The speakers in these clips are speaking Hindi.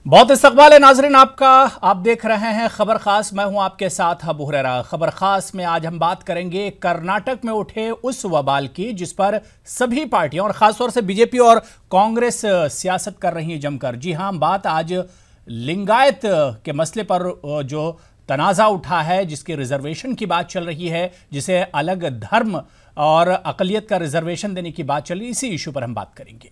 बहुत इस्तकबाल है नाजरीन आपका। आप देख रहे हैं खबर खास, मैं हूं आपके साथ अबू हुरैरा। खबर खास में आज हम बात करेंगे कर्नाटक में उठे उस वबाल की जिस पर सभी पार्टियां और खासतौर से बीजेपी और कांग्रेस सियासत कर रही हैं जमकर। जी हां, बात आज लिंगायत के मसले पर जो तनाज़ा उठा है, जिसके रिजर्वेशन की बात चल रही है, जिसे अलग धर्म और अकलियत का रिजर्वेशन देने की बात चल रही है, इसी इशू पर हम बात करेंगे।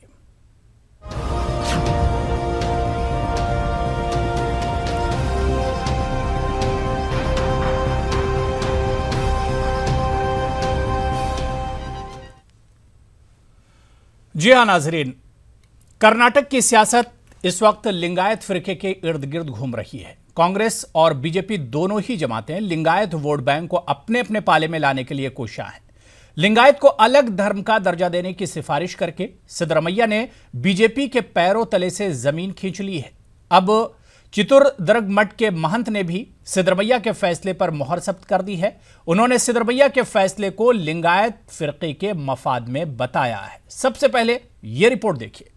जी हां नाजरीन, कर्नाटक की सियासत इस वक्त लिंगायत फिरके के इर्द गिर्द घूम रही है। कांग्रेस और बीजेपी दोनों ही जमातें लिंगायत वोट बैंक को अपने अपने पाले में लाने के लिए कोशियां हैं। लिंगायत को अलग धर्म का दर्जा देने की सिफारिश करके सिद्धरमैया ने बीजेपी के पैरों तले से जमीन खींच ली है। अब चितुरदुर्ग मठ के महंत ने भी सिद्धरमैया के फैसले पर मोहर जब्त कर दी है। उन्होंने सिद्धरमैया के फैसले को लिंगायत फिरके के मफाद में बताया है। सबसे पहले यह रिपोर्ट देखिए।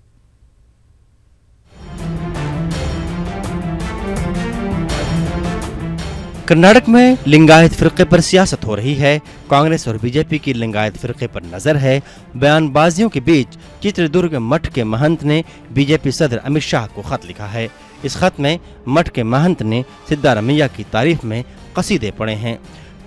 कर्नाटक में लिंगायत फिरके पर सियासत हो रही है। कांग्रेस और बीजेपी की लिंगायत फिरके पर नजर है। बयानबाजियों के बीच चित्रदुर्ग मठ के महंत ने बीजेपी सदर अमित शाह को खत लिखा है। इस खत में मठ के महंत ने सिद्धारमैया की तारीफ में कसीदे पढ़े हैं।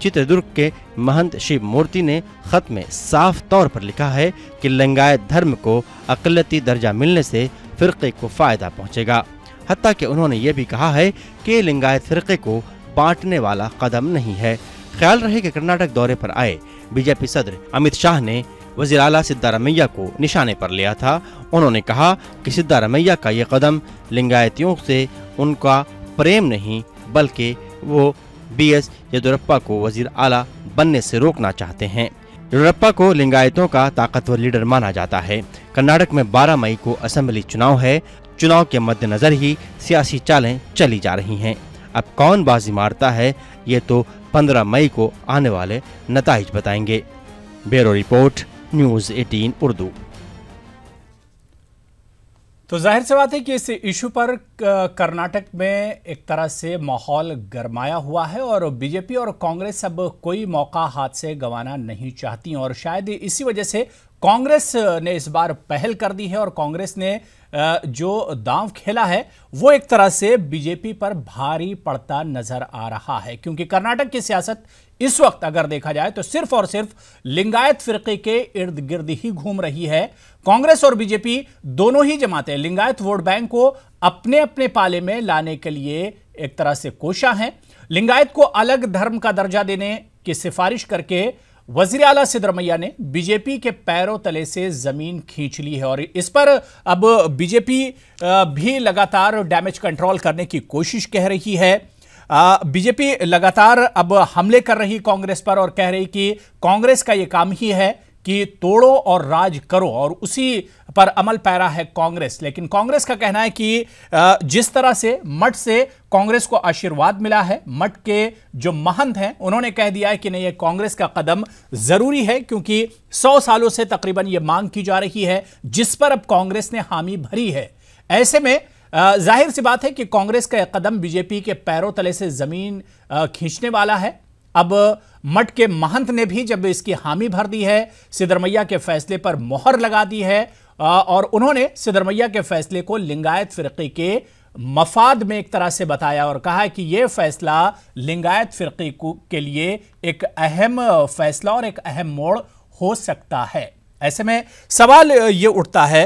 चित्रदुर्ग के महंत शिव मूर्ति ने खत में साफ तौर पर लिखा है कि लिंगायत धर्म को अकलियती दर्जा मिलने से फिरके को फायदा पहुंचेगा। हत्ता कि उन्होंने ये भी कहा है कि लिंगायत फिरके को बांटने वाला कदम नहीं है। ख्याल रहे कि कर्नाटक दौरे पर आए बीजेपी सदर अमित शाह ने वज़ीर आला सिद्धारमैया को निशाने पर लिया था। उन्होंने कहा कि सिद्धारमैया का ये कदम लिंगायतियों से उनका प्रेम नहीं बल्कि वो बीएस येदियुरप्पा को वज़ीर आला बनने से रोकना चाहते हैं। येदियुरप्पा को लिंगायतों का ताकतवर लीडर माना जाता है। कर्नाटक में 12 मई को असेंबली चुनाव है। चुनाव के मद्देनजर ही सियासी चालें चली जा रही हैं। अब कौन बाजी मारता है ये तो 15 मई को आने वाले नताइज बताएंगे। Bureau report, news 18 Urdu. तो जाहिर सी बात है कि इस इशू पर कर्नाटक में एक तरह से माहौल गरमाया हुआ है और बीजेपी और कांग्रेस अब कोई मौका हाथ से गंवाना नहीं चाहती और शायद इसी वजह से कांग्रेस ने इस बार पहल कर दी है और कांग्रेस ने जो दांव खेला है वो एक तरह से बीजेपी पर भारी पड़ता नजर आ रहा है, क्योंकि कर्नाटक की सियासत इस वक्त अगर देखा जाए तो सिर्फ और सिर्फ लिंगायत फिरके के इर्द गिर्द ही घूम रही है। कांग्रेस और बीजेपी दोनों ही जमातें लिंगायत वोट बैंक को अपने अपने पाले में लाने के लिए एक तरह से कोशा हैं। लिंगायत को अलग धर्म का दर्जा देने की सिफारिश करके वज़ीर आला सिद्धरमैया ने बीजेपी के पैरों तले से जमीन खींच ली है और इस पर अब बीजेपी भी लगातार डैमेज कंट्रोल करने की कोशिश कह रही है। बीजेपी लगातार अब हमले कर रही कांग्रेस पर और कह रही कि कांग्रेस का यह काम ही है कि तोड़ो और राज करो और उसी पर अमल पैरा है कांग्रेस। लेकिन कांग्रेस का कहना है कि जिस तरह से मठ से कांग्रेस को आशीर्वाद मिला है, मठ के जो महंत हैं उन्होंने कह दिया है कि नहीं, ये कांग्रेस का कदम जरूरी है क्योंकि 100 सालों से तकरीबन ये मांग की जा रही है जिस पर अब कांग्रेस ने हामी भरी है। ऐसे में जाहिर सी बात है कि कांग्रेस का यह कदम बीजेपी के पैरों तले से जमीन खींचने वाला है। अब मठ के महंत ने भी जब इसकी हामी भर दी है, सिद्धरमैया के फैसले पर मोहर लगा दी है और उन्होंने सिद्धरमैया के फैसले को लिंगायत फिरके के मफाद में एक तरह से बताया और कहा है कि यह फैसला लिंगायत फिरके के लिए एक अहम फैसला और एक अहम मोड़ हो सकता है। ऐसे में सवाल यह उठता है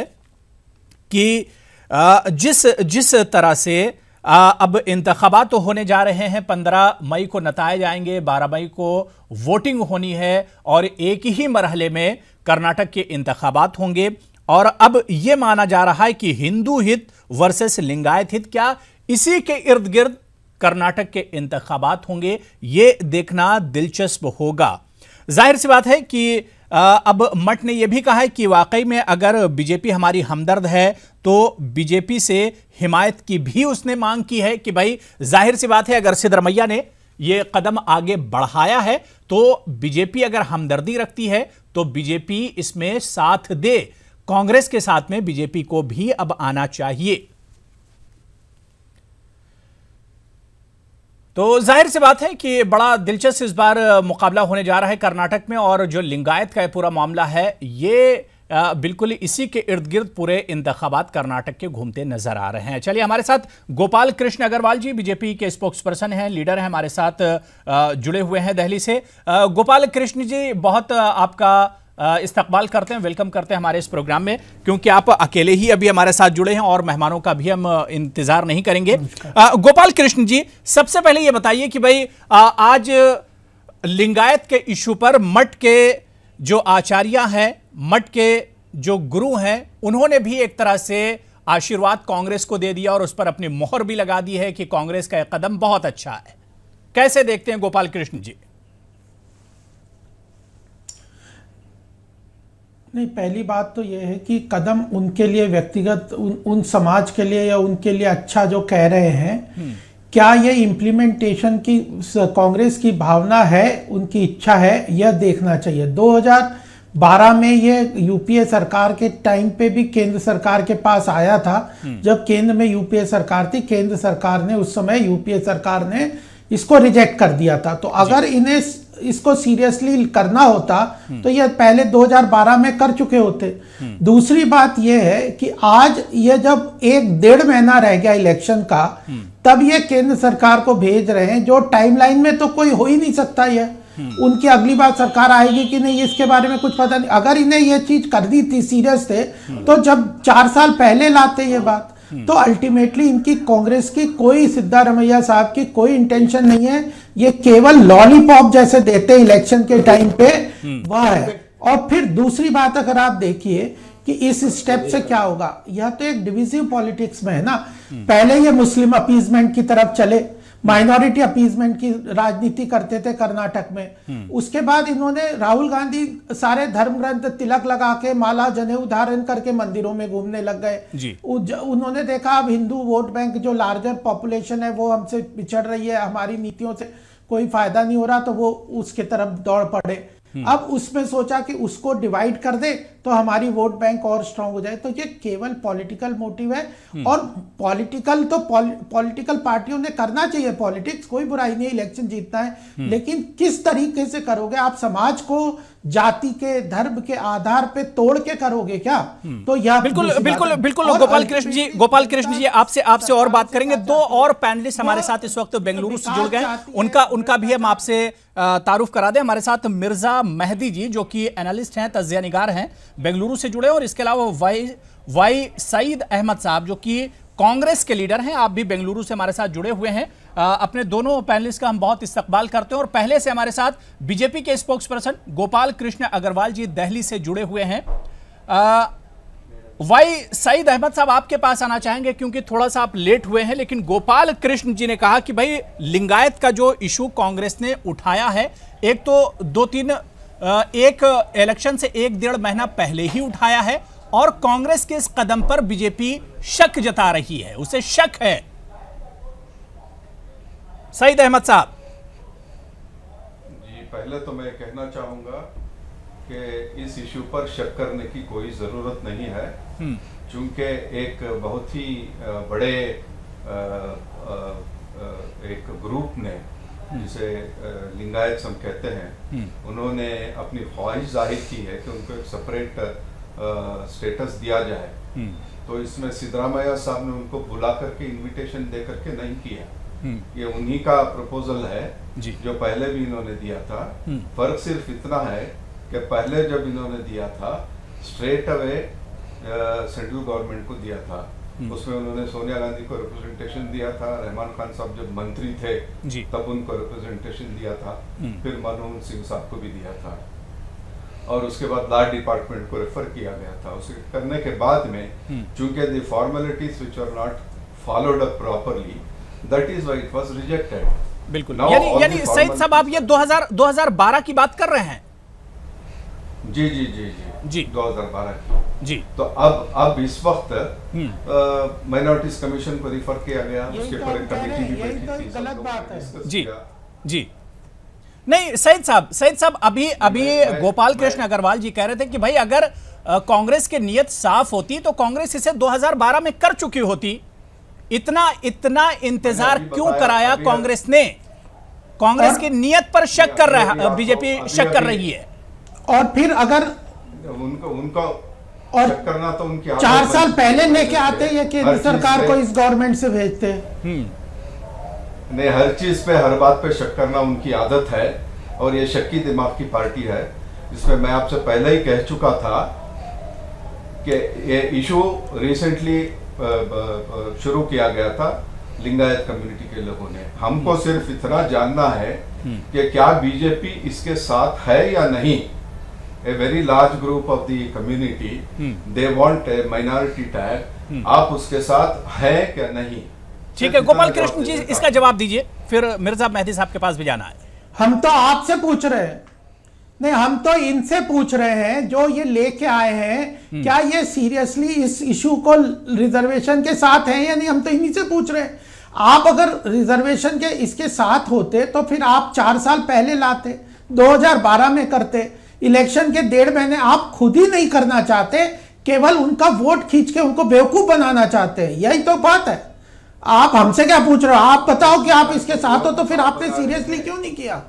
कि जिस तरह से अब इंतखाबात तो होने जा रहे हैं, 15 मई को नताए जाएंगे, 12 मई को वोटिंग होनी है और एक ही मरहले में कर्नाटक के इंतखाबात होंगे और अब यह माना जा रहा है कि हिंदू हित वर्सेस लिंगायत हित, क्या इसी के इर्द गिर्द कर्नाटक के इंतखाबात होंगे, यह देखना दिलचस्प होगा। जाहिर सी बात है कि अब मठ ने यह भी कहा है कि वाकई में अगर बीजेपी हमारी हमदर्द है तो बीजेपी से हिमायत की भी उसने मांग की है कि भाई जाहिर सी बात है अगर सिद्धरमैया ने यह कदम आगे बढ़ाया है तो बीजेपी अगर हमदर्दी रखती है तो बीजेपी इसमें साथ दे। कांग्रेस के साथ में बीजेपी को भी अब आना चाहिए। तो जाहिर सी बात है कि बड़ा दिलचस्प इस बार मुकाबला होने जा रहा है कर्नाटक में, और जो लिंगायत का पूरा मामला है ये बिल्कुल इसी के इर्द गिर्द पूरे इंतखाबात कर्नाटक के घूमते नजर आ रहे हैं। चलिए, हमारे साथ गोपाल कृष्ण अग्रवाल जी बीजेपी के स्पोक्स पर्सन हैं, लीडर हैं, हमारे साथ जुड़े हुए हैं दिल्ली से। गोपाल कृष्ण जी, बहुत आपका इस्तकबाल करते हैं, वेलकम करते हैं हमारे इस प्रोग्राम में, क्योंकि आप अकेले ही अभी हमारे साथ जुड़े हैं और मेहमानों का भी हम इंतजार नहीं करेंगे। गोपाल कृष्ण जी, सबसे पहले ये बताइए कि भाई आज लिंगायत के इशू पर मठ के जो आचार्य हैं, मठ के जो गुरु हैं, उन्होंने भी एक तरह से आशीर्वाद कांग्रेस को दे दिया और उस पर अपनी मोहर भी लगा दी है कि कांग्रेस का एक कदम बहुत अच्छा है। कैसे देखते हैं गोपाल कृष्ण जी? नहीं, पहली बात तो यह है कि कदम उनके लिए व्यक्तिगत उन समाज के लिए या उनके लिए अच्छा जो कह रहे हैं, क्या ये इम्प्लीमेंटेशन की कांग्रेस की भावना है, उनकी इच्छा है, यह देखना चाहिए। 2012 में ये यूपीए सरकार के टाइम पे भी केंद्र सरकार के पास आया था। जब केंद्र में यूपीए सरकार थी, केंद्र सरकार ने उस समय यूपीए सरकार ने इसको रिजेक्ट कर दिया था। तो अगर इन्हें इसको सीरियसली करना होता तो ये पहले 2012 में कर चुके होते। दूसरी बात यह है कि आज ये जब 1-1.5 महीना रह गया इलेक्शन का, तब ये केंद्र सरकार को भेज रहे हैं, जो टाइमलाइन में तो कोई हो ही नहीं सकता। ये उनकी अगली बार सरकार आएगी कि नहीं, इसके बारे में कुछ पता नहीं। अगर इन्हें ये चीज करनी थी, सीरियस थे, तो जब 4 साल पहले लाते ये बात, तो अल्टीमेटली इनकी कांग्रेस की कोई, सिद्धारमैया साहब की कोई इंटेंशन नहीं है। ये केवल लॉलीपॉप जैसे देते इलेक्शन के टाइम पे, वह है। और फिर दूसरी बात, अगर आप देखिए कि इस स्टेप से क्या होगा, यह तो एक डिविजिव पॉलिटिक्स में है ना। पहले ये मुस्लिम अपीजमेंट की तरफ चले, माइनॉरिटी अपीजमेंट की राजनीति करते थे कर्नाटक में। उसके बाद इन्होंने, राहुल गांधी सारे धर्म ग्रंथ तिलक लगा के, माला जनेऊ धारण करके मंदिरों में घूमने लग गए। उन्होंने देखा अब हिंदू वोट बैंक जो लार्जर पॉपुलेशन है वो हमसे पिछड़ रही है, हमारी नीतियों से कोई फायदा नहीं हो रहा, तो वो उसके तरफ दौड़ पड़े। अब उसमें सोचा कि उसको डिवाइड कर दे तो हमारी वोट बैंक और स्ट्रांग हो जाए। तो ये केवल पॉलिटिकल मोटिव है, और पॉलिटिकल पार्टियों ने करना चाहिए पॉलिटिक्स, कोई बुराई नहीं है, इलेक्शन जीतना है, लेकिन किस तरीके से करोगे आप? समाज को जाति के, धर्म के आधार पे तोड़ के करोगे क्या? तो यह बिल्कुल बिल्कुल बिल्कुल गोपाल कृष्ण जी, आपसे और बात करेंगे। 2 और पैनलिस्ट हमारे साथ इस वक्त बेंगलुरु से जुड़ गए, उनका भी हम आपसे तारुफ करा दें। हमारे साथ मिर्जा मेहदी जी, जो कि एनालिस्ट हैं, तज्जिया निगार हैं, बेंगलुरु से जुड़े, और इसके अलावा वाई सईद अहमद साहब, जो कि कांग्रेस के लीडर हैं, आप भी बेंगलुरु से हमारे साथ जुड़े हुए हैं। अपने दोनों पैनलिस्ट का हम बहुत इस्तकबाल करते हैं। और पहले से हमारे साथ बीजेपी के स्पोक्स पर्सन गोपाल कृष्ण अग्रवाल जी दिल्ली से जुड़े हुए हैं। वाई सईद अहमद साहब, आपके पास आना चाहेंगे क्योंकि थोड़ा सा आप लेट हुए हैं, लेकिन गोपाल कृष्ण जी ने कहा कि भाई लिंगायत का जो इशू कांग्रेस ने उठाया है, एक तो 2-3 एक इलेक्शन से 1-1.5 महीना पहले ही उठाया है, और कांग्रेस के इस कदम पर बीजेपी शक जता रही है, उसे शक है। सईद अहमद साहब जी, पहले तो मैं कहना चाहूंगा कि इस इशू पर शक करने की कोई जरूरत नहीं है, चूंकि एक बहुत ही बड़े एक ग्रुप ने, जिसे लिंगायत सम कहते हैं, उन्होंने अपनी ख्वाहिश जाहिर की है कि उनको एक सेपरेट स्टेटस दिया जाए। तो इसमें सिद्धरामैया साहब ने उनको बुला करके इनविटेशन दे करके नहीं किया, ये उन्हीं का प्रपोजल है जो पहले भी इन्होंने दिया था। फर्क सिर्फ इतना है कि पहले जब इन्होंने दिया था, स्ट्रेट अवे सेंट्रल गवर्नमेंट को दिया था, उसमें उन्होंने सोनिया गांधी को रिप्रेजेंटेशन दिया था, रहमान खान साहब जब मंत्री थे तब उनको रिप्रेजेंटेशन दिया था, फिर मनमोहन सिंह साहब को भी दिया था, और उसके बाद लॉ डिपार्टमेंट को रेफर किया गया था। उसे करने के बाद में चूंकि the formalities which are not followed up properly, that is why it was rejected. बिल्कुल, यानी सईद साहब, आप ये 2012 की बात कर रहे हैं? जी जी जी जी जी 2012 की जी। तो अब इस वक्त माइनॉरिटीज कमीशन को रिफर किया गया, उसके ऊपर एक कमेटी भी बैठी थी, गलत बात है। जी जी। नहीं सईद साहब, अभी गोपाल कृष्ण अग्रवाल जी कह रहे थे कि भाई अगर कांग्रेस की नीयत साफ होती तो कांग्रेस इसे 2012 में कर चुकी होती। इतना इंतजार क्यों कराया कांग्रेस ने? कांग्रेस की नीयत पर शक कर रहा है, बीजेपी शक कर रही है। और फिर अगर उनका और शक करना तो उनकी 4 साल पहले लेके आते ये केंद्र सरकार को इस गवर्नमेंट से भेजते। नहीं, हर चीज पे हर बात पे शक करना उनकी आदत है और ये शक्की दिमाग की पार्टी है। इसमें मैं आपसे पहले ही कह चुका था कि ये इशू रिसेंटली शुरू किया गया था लिंगायत कम्युनिटी के लोगों ने। हमको सिर्फ इतना जानना है कि क्या बीजेपी इसके साथ है या नहीं। A very large group of the community they want a minority tag, आप उसके साथ है क्या नहीं। ठीक है गोपाल कृष्ण जी, इसका जवाब दीजिए, फिर मिर्जा मेहदी साहब के पास भी जाना है। हम तो आपसे पूछ रहे हैं, नहीं हम तो इनसे पूछ रहे हैं जो ये लेके आए हैं, क्या ये सीरियसली इस इशू को रिजर्वेशन के साथ हैं या नहीं, हम तो इन्हीं से पूछ रहे हैं। आप अगर रिजर्वेशन के इसके साथ होते तो फिर आप 4 साल पहले लाते, 2012 में करते। इलेक्शन के 1.5 महीने आप खुद ही नहीं करना चाहते, केवल उनका वोट खींच के उनको बेवकूफ बनाना चाहते हैं, यही तो बात है। आप हमसे क्या पूछ रहे हो? आप बताओ कि आप इसके साथ हो तो फिर आपने सीरियसली क्यों नहीं किया?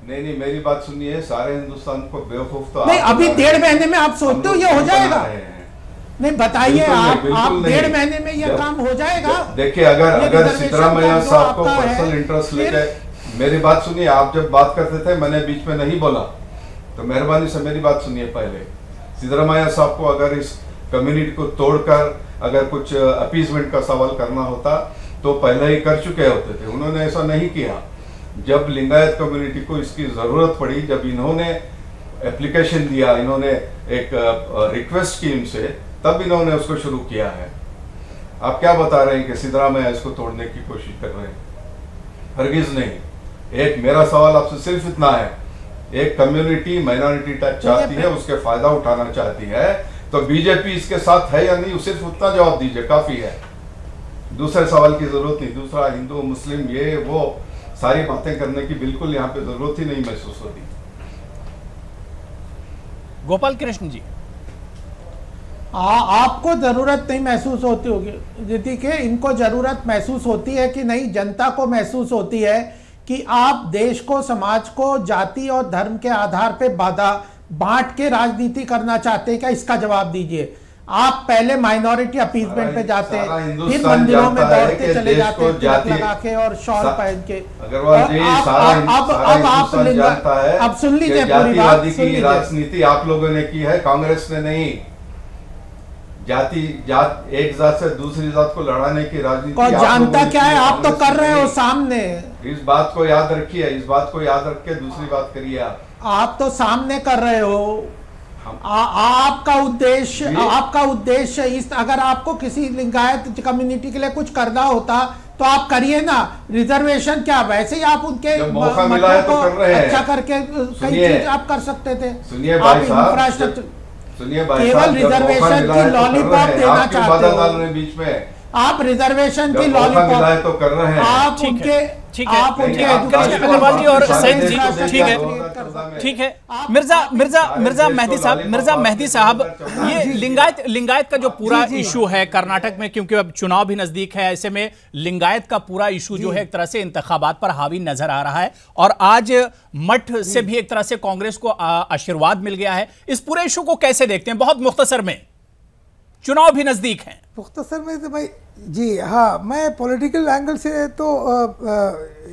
नहीं, मेरी बात सुनिए, सारे हिंदुस्तान को बेवकूफ तो नहीं, अभी 1.5 महीने में आप सोचते हो ये हो जाएगा? नहीं बताइए, आप 1.5 महीने में ये काम हो जाएगा? देखिए, अगर सिद्धरामैया साहब को पर्सनल इंटरेस्ट लेके, मेरी बात सुनिए, आप जब बात करते थे मैंने बीच में नहीं बोला, तो मेहरबानी से मेरी बात सुनिए पहले। सिद्धरामैया साहब को अगर इस कम्युनिटी को तोड़कर अगर कुछ अपीजमेंट का सवाल करना होता तो पहले ही कर चुके होते थे, उन्होंने ऐसा नहीं किया। जब लिंगायत कम्युनिटी को इसकी जरूरत पड़ी, जब इन्होंने एप्लीकेशन दिया, इन्होंने एक रिक्वेस्ट की इनसे, तब इन्होंने उसको शुरू किया है। आप क्या बता रहे हैं कि सिद्धरामैया इसको तोड़ने की कोशिश कर रहे हैं? हरगिज नहीं। एक मेरा सवाल आपसे सिर्फ इतना है, एक कम्युनिटी माइनॉरिटी टैग चाहती है, उसके फायदा उठाना चाहती है, तो बीजेपी इसके साथ है या नहीं, सिर्फ उतना जवाब दीजिए, काफी है। दूसरे सवाल की जरूरत नहीं, दूसरा हिंदू मुस्लिम ये वो सारी बातें करने की बिल्कुल यहाँ पे जरूरत ही नहीं महसूस होती। गोपाल कृष्ण जी, आपको जरूरत नहीं महसूस होती होगी दीदी के, इनको जरूरत महसूस होती है कि नहीं, जनता को महसूस होती है कि आप देश को, समाज को जाति और धर्म के आधार पे बांट के राजनीति करना चाहते हैं क्या? इसका जवाब दीजिए। आप पहले माइनॉरिटी अपीजमेंट पे जाते हैं, फिर मंदिरों में दौड़ते चले जाते हैं तिलक लगा के और शॉल पहन के। अब सुन लीजिए पूरी बात, सुन लीजिए। राजनीति आप लोगों ने की है, कांग्रेस ने नहीं। जात एक जात से दूसरी जात को लड़ाने की राजनीति को जानता क्या है, आप तो कर रहे हो सामने। इस बात को याद रखिए, इस बात को याद रख के दूसरी बात करिए। आप तो सामने कर रहे हो। आपका उद्देश्य इस, अगर आपको किसी लिंगायत कम्युनिटी के लिए कुछ करना होता तो आप करिए ना। रिजर्वेशन क्या, वैसे ही आप उनके मौका मिला है तो कर रहे हैं, अच्छा करके कई चीज आप कर सकते थे। सुनिए भाई साहब, केवल रिजर्वेशन की लॉलीपॉप देना चाहते हो, बीच में आप रिजर्वेशन की लॉलीपॉप तो कर रहे हैं। आप उनके अग्रवाल जी और सैन जी, ठीक है। मिर्जा मेहदी साहब, ये लिंगायत का जो पूरा इशू है कर्नाटक में, क्योंकि अब चुनाव भी नजदीक है, ऐसे में लिंगायत का पूरा इशू जो है एक तरह से इंतखाबात पर हावी नजर आ रहा है, और आज मठ से भी एक तरह से कांग्रेस को आशीर्वाद मिल गया है। इस पूरे इशू को कैसे देखते हैं? बहुत मुख्तसर में, चुनाव भी नजदीक हैं। मुख्तसर में तो भाई जी हाँ, मैं पॉलिटिकल एंगल से तो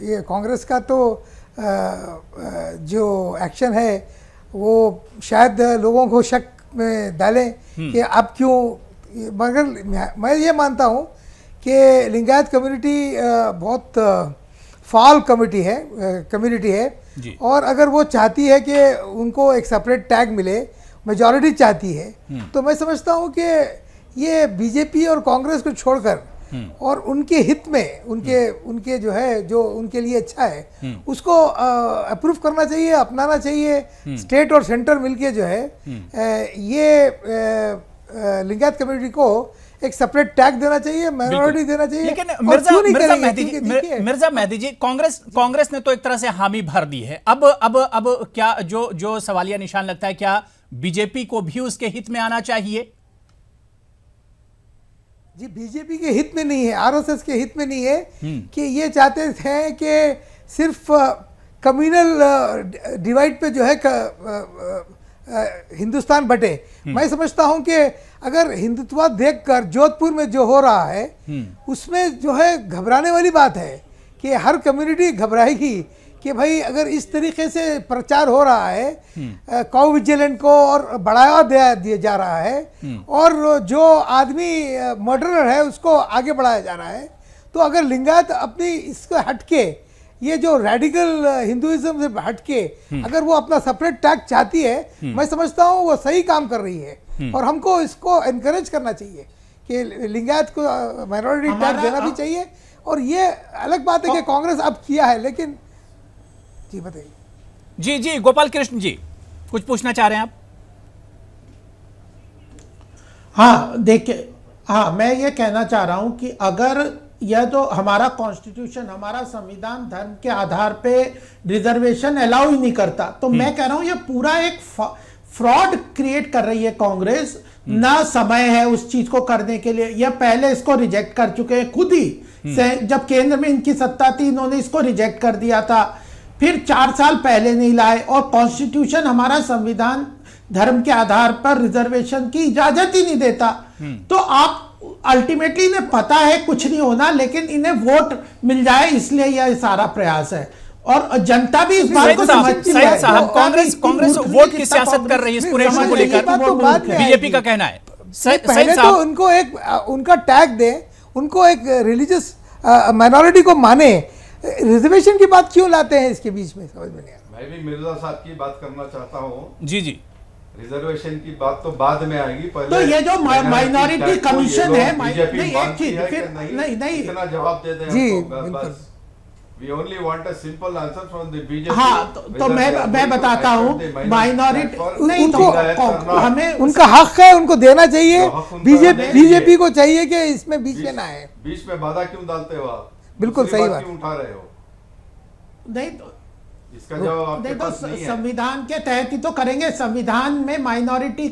ये कांग्रेस का तो जो एक्शन है वो शायद लोगों को शक में डालें कि अब क्यों, मगर मैं ये मानता हूँ कि लिंगायत कम्युनिटी बहुत फाल कम्युनिटी है और अगर वो चाहती है कि उनको एक सेपरेट टैग मिले, मेजॉरिटी चाहती है, तो मैं समझता हूँ कि ये बीजेपी और कांग्रेस को छोड़कर और उनके हित में, उनके जो है, जो उनके लिए अच्छा है उसको अप्रूव करना चाहिए, अपनाना चाहिए। स्टेट और सेंटर मिलके जो है ये लिंगायत कम्युनिटी को एक सेपरेट टैग देना चाहिए, माइनॉरिटी देना चाहिए। लेकिन मिर्जा मेहदी जी, कांग्रेस ने तो एक तरह से हामी भर दी है। अब क्या जो सवालिया निशान लगता है, क्या बीजेपी को भी उसके हित में आना चाहिए? जी बीजेपी के हित में नहीं है, आरएसएस के हित में नहीं है कि ये चाहते थे कि सिर्फ कम्युनल डिवाइड पे जो है हिंदुस्तान बटे। मैं समझता हूं कि अगर हिंदुत्ववाद देखकर जोधपुर में जो हो रहा है उसमें जो है घबराने वाली बात है कि हर कम्युनिटी घबराएगी कि भाई अगर इस तरीके से प्रचार हो रहा है काउ विजिलेंट को और बढ़ावा दिया जा रहा है और जो आदमी मर्डरर है उसको आगे बढ़ाया जा रहा है, तो अगर लिंगायत अपनी इसको हटके ये जो रेडिकल हिंदुइज्म से हटके अगर वो अपना सेपरेट टैग चाहती है, मैं समझता हूँ वो सही काम कर रही है और हमको इसको एनकरेज करना चाहिए कि लिंगायत को माइनॉरिटी टैग देना भी चाहिए। और ये अलग बात है कि कांग्रेस अब किया है, लेकिन जी बताइए। जी जी गोपाल कृष्ण जी कुछ पूछना चाह रहे हैं आप? हाँ देखिए, हाँ मैं ये कहना चाह रहा हूं कि अगर यह जो हमारा कॉन्स्टिट्यूशन, हमारा संविधान धर्म के आधार पे रिजर्वेशन अलाउ ही नहीं करता, तो मैं कह रहा हूं ये पूरा एक फ्रॉड क्रिएट कर रही है कांग्रेस। ना समय है उस चीज को करने के लिए, यह पहले इसको रिजेक्ट कर चुके हैं खुद ही। जब केंद्र में इनकी सत्ता थी इन्होंने इसको रिजेक्ट कर दिया था, फिर 4 साल पहले नहीं लाए। और कॉन्स्टिट्यूशन हमारा संविधान धर्म के आधार पर रिजर्वेशन की इजाजत ही नहीं देता। तो आप अल्टीमेटली इन्हें पता है कुछ नहीं होना, लेकिन इन्हें वोट मिल जाए इसलिए यह सारा प्रयास है। और जनता भी इस बात को समझती है। कांग्रेस वोट की सियासत कर रही है इस पूरे इशू को लेकर, बीजेपी का कहना है। पहले तो उनको एक उनका टैग दे, उनको एक रिलीजियस माइनॉरिटी को माने, रिजर्वेशन की बात क्यों लाते हैं इसके बीच में, समझ में नहीं आ रहा। मैं भी मिर्जा साहब की बात करना चाहता हूँ। जी जी, रिजर्वेशन की बात तो बाद में आएगी, पहले तो ये जो माइनॉरिटी कमीशन है, नहीं इतना जवाब दे दें जी बस। We only want a simple answer from the BJP। हाँ तो मैं बताता हूँ माइनॉरिटी नहीं, तो हमें उनका हक है, उनको देना चाहिए। बीजेपी को चाहिए कि इसमें बीच में ना आए। बीच में बाधा क्यों डालते हो आप? बिल्कुल सही बात क्यों उठा रहे हो? नहीं तो इसका जवाब आपके पास नहीं है। संविधान के तहत ही तो करेंगे। संविधान में माइनॉरिटी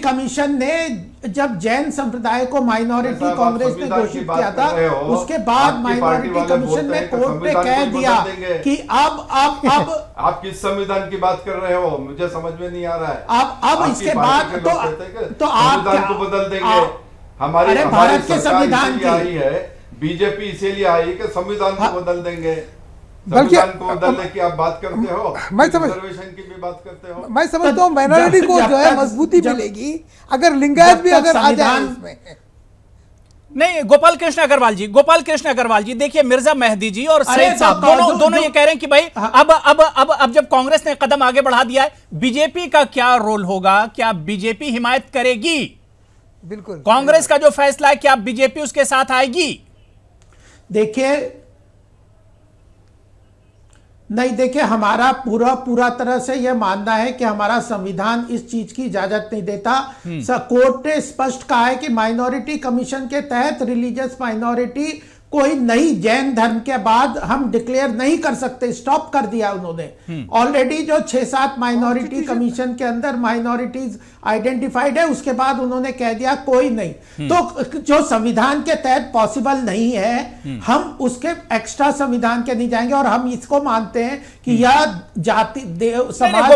कमीशन ने जब जैन संप्रदाय को माइनॉरिटी कांग्रेस ने घोषित किया था, उसके बाद माइनॉरिटी कमीशन ने कोर्ट पे कह दिया कि अब आप किस संविधान की बात कर रहे हो, मुझे समझ में नहीं आ रहा है। अब इसके बाद तो आप संविधान को बदल देंगे। हमारे भारत के संविधान की आई है, बीजेपी इसीलिए आई कि संविधान को बदल देंगे। बल्कि को बदलने की आप बात करते हो, रिजर्वेशन की भी बात करते हो। मैं समझता हूँ माइनॉरिटी को जो है मजबूती मिलेगी अगर लिंगायत भी अगर आ जाए इसमें। नहीं गोपाल कृष्ण अग्रवाल जी देखिए, मिर्जा मेहदी जी और सईद साहब दोनों ये कह रहे हैं कि भाई अब जब कांग्रेस ने कदम आगे बढ़ा दिया है, बीजेपी का क्या रोल होगा? क्या बीजेपी हिमायत करेगी? बिल्कुल कांग्रेस का जो फैसला है क्या बीजेपी उसके साथ आएगी? देखिए हमारा पूरा तरह से यह मानना है कि हमारा संविधान इस चीज की इजाजत नहीं देता। कोर्ट ने स्पष्ट कहा है कि माइनॉरिटी कमीशन के तहत रिलीजियस माइनॉरिटी कोई नई जैन धर्म के बाद हम डिक्लेयर नहीं कर सकते, स्टॉप कर दिया उन्होंने। ऑलरेडी जो 6-7 माइनॉरिटी कमीशन के अंदर माइनॉरिटीज आइडेंटिफाइड है, उसके बाद उन्होंने कह दिया कोई नहीं। तो जो संविधान के तहत पॉसिबल नहीं है, हम उसके एक्स्ट्रा संविधान के नहीं जाएंगे। और हम इसको मानते हैं कि यह जाति समाज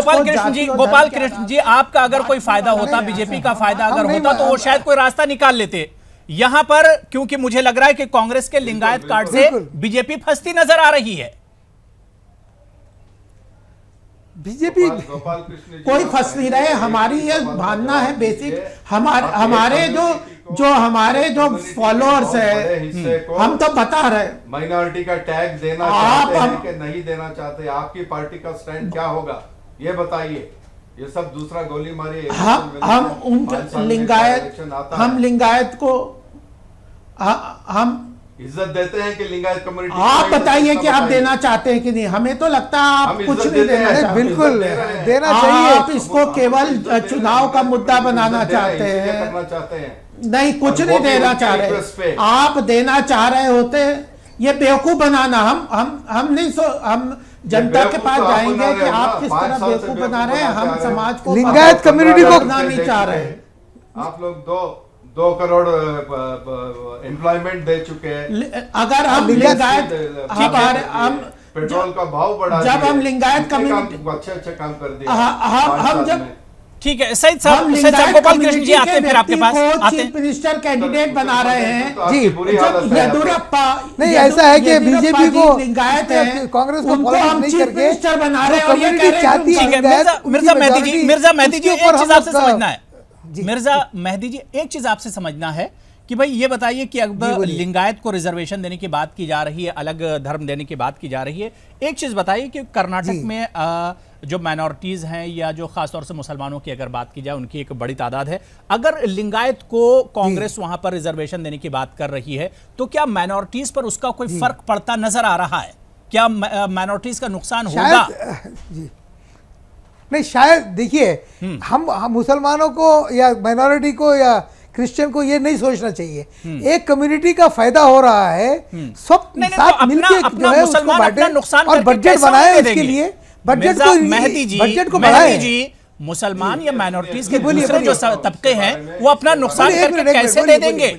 गोपाल कृष्ण जी आपका अगर कोई फायदा होता, बीजेपी का फायदा अगर होता, तो वो शायद कोई रास्ता निकाल लेते। यहां पर क्योंकि मुझे लग रहा है कि कांग्रेस के लिंगायत कार्ड से बीजेपी फंसती नजर आ रही है। बीजेपी कोई फंस नहीं रहे। हमारी ये मानना है बेसिक, हमारे जो फॉलोअर्स है, हम तो बता रहे माइनॉरिटी का टैग देना चाहते हैं कि नहीं देना चाहते, आपकी पार्टी का स्टैंड क्या होगा ये बताइए। ये सब दूसरा गोली मारी। हम लिंगायत को हम इज्जत देते हैं कि लिंगायत कम्युनिटी। आप बताइए कि आप देना चाहते हैं कि नहीं? हमें तो लगता है आप कुछ नहीं देना चाहते। बिल्कुल देना चाहिए। आप इसको केवल चुनाव का मुद्दा बनाना चाहते हैं। नहीं, कुछ नहीं देना चाह रहे। आप देना चाह रहे होते, ये बेवकूफ बनाना। हम नहीं हम जनता के पास जाएंगे कि आप किस तरह बेवकूफ बना रहे हैं। हम समाज को लिंगायत कम्युनिटी को नहीं चाह रहे। आप लोग 2 करोड़ एम्प्लॉयमेंट दे चुके हैं। अगर हम लिंगायत हम पेट्रोल का भाव बढ़ा, जब हम लिंगायत कम्युनिटी अच्छे काम कर दिए हम जब ठीक है सईद साहब, गोपाल कृष्ण जी आते हैं फिर आपके पास आते हैं। चीफ मिनिस्टर कैंडिडेट बना रहे हैं जी। येदियुरप्पा नहीं, ऐसा है कि बीजेपी को लिंगायत है, कांग्रेस को उनको हम नहीं चीफ करके मिनिस्टर बना रहे हैं और ये कह रहे हैं चाहती है। मिर्जा मेहदी जी एक चीज आपसे समझना है, मिर्जा मेहदी जी एक चीज आपसे समझना है कि भाई ये बताइए कि अब लिंगायत को रिजर्वेशन देने की बात की जा रही है, अलग धर्म देने की बात की जा रही है। एक चीज बताइए कि कर्नाटक में जो माइनॉरिटीज हैं या जो खासतौर से मुसलमानों की अगर बात की जाए, उनकी एक बड़ी तादाद है, अगर लिंगायत को कांग्रेस वहां पर रिजर्वेशन देने की बात कर रही है तो क्या माइनॉरिटीज पर उसका कोई फर्क पड़ता नजर आ रहा है? क्या माइनॉरिटीज का नुकसान होगा? जी नहीं, शायद देखिए, हम मुसलमानों को या माइनॉरिटी को या क्रिश्चियन को ये नहीं सोचना चाहिए। एक कम्युनिटी का फायदा हो रहा है, सब साथ मिलकर जो है उसको बांटे और बजट बनाए उसके लिए। बजट को बढ़ाए जी। मुसलमान या माइनॉरिटीज के दूसरे जो तबके हैं वो अपना नुकसान करके कैसे दे देंगे?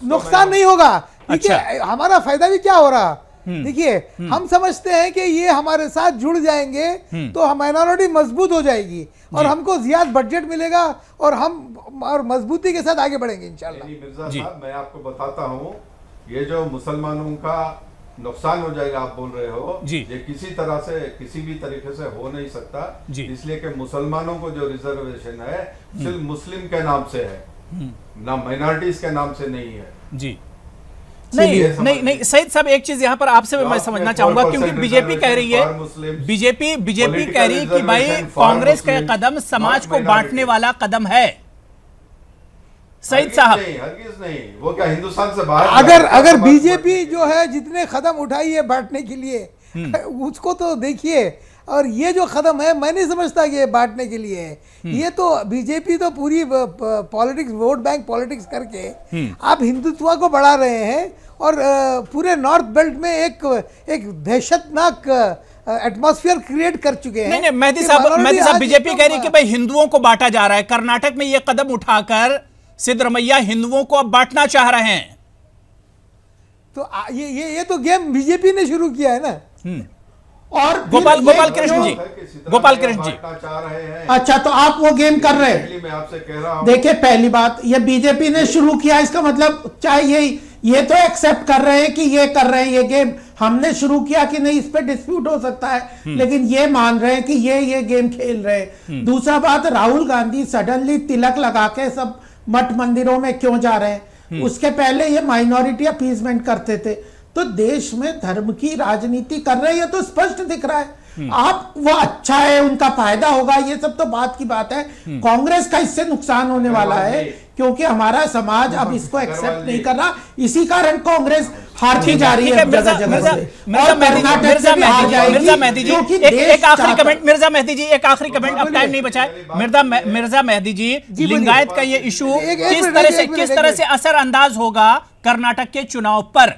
नुकसान नहीं होगा। देखिए हमारा फायदा भी क्या हो रहा, देखिए हम समझते हैं कि ये हमारे साथ जुड़ जाएंगे तो माइनॉरिटी मजबूत हो जाएगी और हमको ज्यादा बजट मिलेगा और हम और मजबूती के साथ आगे बढ़ेंगे इंशाल्लाह। मिर्जा साहब, मैं आपको बताता हूँ, ये जो मुसलमानों का नुकसान हो जाएगा आप बोल रहे हो, ये किसी तरह से किसी भी तरीके से हो नहीं सकता, इसलिए कि मुसलमानों को जो रिजर्वेशन है सिर्फ मुस्लिम के नाम से है, ना माइनॉरिटीज के नाम से नहीं है। जी नहीं सईद साहब, एक चीज यहाँ पर आपसे मैं समझना चाहूंगा, क्योंकि बीजेपी कह रही है, बीजेपी कह रही है कि भाई कांग्रेस का कदम समाज को बांटने वाला कदम है। सईद साहब, हरगिज नहीं, वो क्या हिंदुस्तान से बाहर? अगर बीजेपी जो है जितने कदम उठाई है बांटने के लिए उसको तो देखिए, और ये जो कदम है मैं नहीं समझता कि ये बांटने के लिए है। ये तो बीजेपी तो पूरी पॉलिटिक्स, वोट बैंक पॉलिटिक्स करके आप हिंदुत्व को बढ़ा रहे हैं और पूरे नॉर्थ बेल्ट में एक दहशतनाक एटमॉस्फेयर क्रिएट कर चुके हैं। नहीं मेहदी साहब, बीजेपी कह रही है कि भाई हिंदुओं को बांटा जा रहा है। कर्नाटक में ये कदम उठाकर सिद्धरमैया हिंदुओं को अब बांटना चाह रहे हैं। तो ये तो गेम बीजेपी ने शुरू किया है ना। और गोपाल कृष्ण जी चाह रहे हैं। अच्छा, तो आप वो गेम कर रहे हैं। मैं आपसे कह रहा हूं, देखिए पहली बात, ये बीजेपी ने शुरू किया, इसका मतलब चाहे ये तो एक्सेप्ट कर रहे हैं कि ये कर रहे हैं, ये गेम हमने शुरू किया कि नहीं, इस पे डिस्प्यूट हो सकता है, लेकिन ये मान रहे हैं कि ये गेम खेल रहे हैं। दूसरा बात, राहुल गांधी सडनली तिलक लगा के सब मठ मंदिरों में क्यों जा रहे हैं? उसके पहले ये माइनॉरिटी अपीजमेंट करते थे। तो देश में धर्म की राजनीति कर रहे हैं, तो स्पष्ट दिख रहा है। आप वो अच्छा है, उनका फायदा होगा, ये सब तो बात की बात है। कांग्रेस का इससे नुकसान होने वाला है क्योंकि हमारा समाज अब इसको एक्सेप्ट नहीं कर रहा, इसी कारण कांग्रेस हारती जा रही है जगह जगह से। मिर्जा मेहदी जी एक आखिरी कमेंट, मिर्जा मेहदी जी एक आखिरी कमेंट, अब टाइम नहीं बचा है। मिर्जा मेहदी जी, लिंगायत का ये इशू किस तरह से असरअंदाज होगा कर्नाटक के चुनाव पर?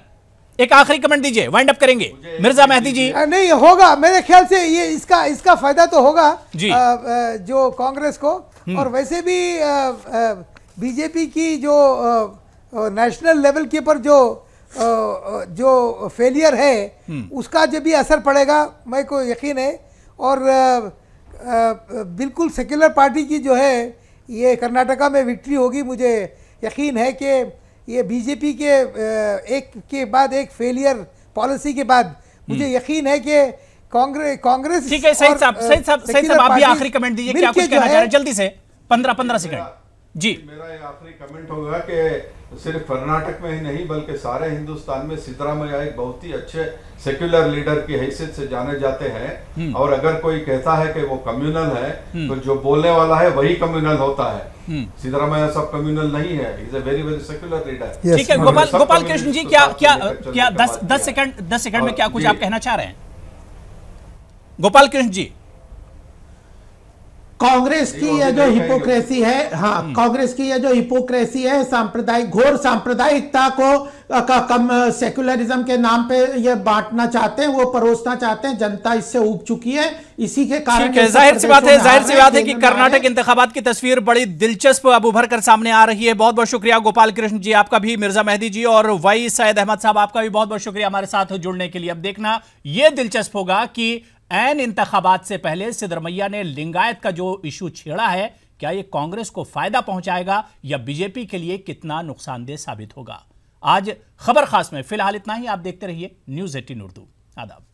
एक आखिरी कमेंट दीजिए, वाइंड अप करेंगे। मिर्जा मेहदी जी। नहीं होगा, मेरे ख्याल से ये इसका फायदा तो होगा जो कांग्रेस को, और वैसे भी बीजेपी की जो नेशनल लेवल के पर जो फेलियर है उसका जब भी असर पड़ेगा, मैं को यकीन है। और बिल्कुल सेक्युलर पार्टी की जो है ये कर्नाटका में विक्ट्री होगी। मुझे यकीन है कि ये बीजेपी के एक के बाद एक फेलियर पॉलिसी के बाद मुझे यकीन है कि कांग्रेस। ठीक है सईद साहब आप भी आखिरी कमेंट दीजिए, क्या कुछ कहना चाह रहे हैं जल्दी से, 15 सेकंड जी। मेरा आखिरी कमेंट होगा कि सिर्फ कर्नाटक में ही नहीं बल्कि सारे हिंदुस्तान में सिद्धरामैया एक बहुत ही अच्छे सेक्युलर लीडर की हैसियत से जाने जाते हैं। और अगर कोई कहता है कि वो कम्युनल है तो जो बोलने वाला है वही कम्युनल होता है। सिद्धरामैया सब कम्युनल नहीं है, is a very very secular leader. ठीक है गोपाल कृष्ण जी, क्या 10 सेकंड में क्या कुछ आप कहना चाह रहे हैं? गोपाल कृष्ण जी, कांग्रेस की यह जो हिपोक्रेसी है, हाँ, कांग्रेस की यह जो हिपोक्रेसी है, सांप्रदायिक, घोर सांप्रदायिकता को कम सेक्युलरिज्म के नाम पे ये बांटना चाहते हैं, वो परोसना चाहते हैं। जनता इससे ऊब चुकी है, इसी के कारण जाहिर सी बात है कि कर्नाटक इंतखाबात की तस्वीर बड़ी दिलचस्प अब उभर कर सामने आ रही है। बहुत बहुत शुक्रिया गोपाल कृष्ण जी, आपका भी, मिर्जा मेहदी जी और वाई सैयद अहमद साहब, आपका भी बहुत बहुत शुक्रिया हमारे साथ जुड़ने के लिए। अब देखना यह दिलचस्प होगा कि ऐन इंतखाबात से पहले सिद्धरमैया ने लिंगायत का जो इशू छेड़ा है, क्या यह कांग्रेस को फायदा पहुंचाएगा या बीजेपी के लिए कितना नुकसानदेह साबित होगा। आज खबर खास में फिलहाल इतना ही। आप देखते रहिए न्यूज़ 18 उर्दू। आदाब।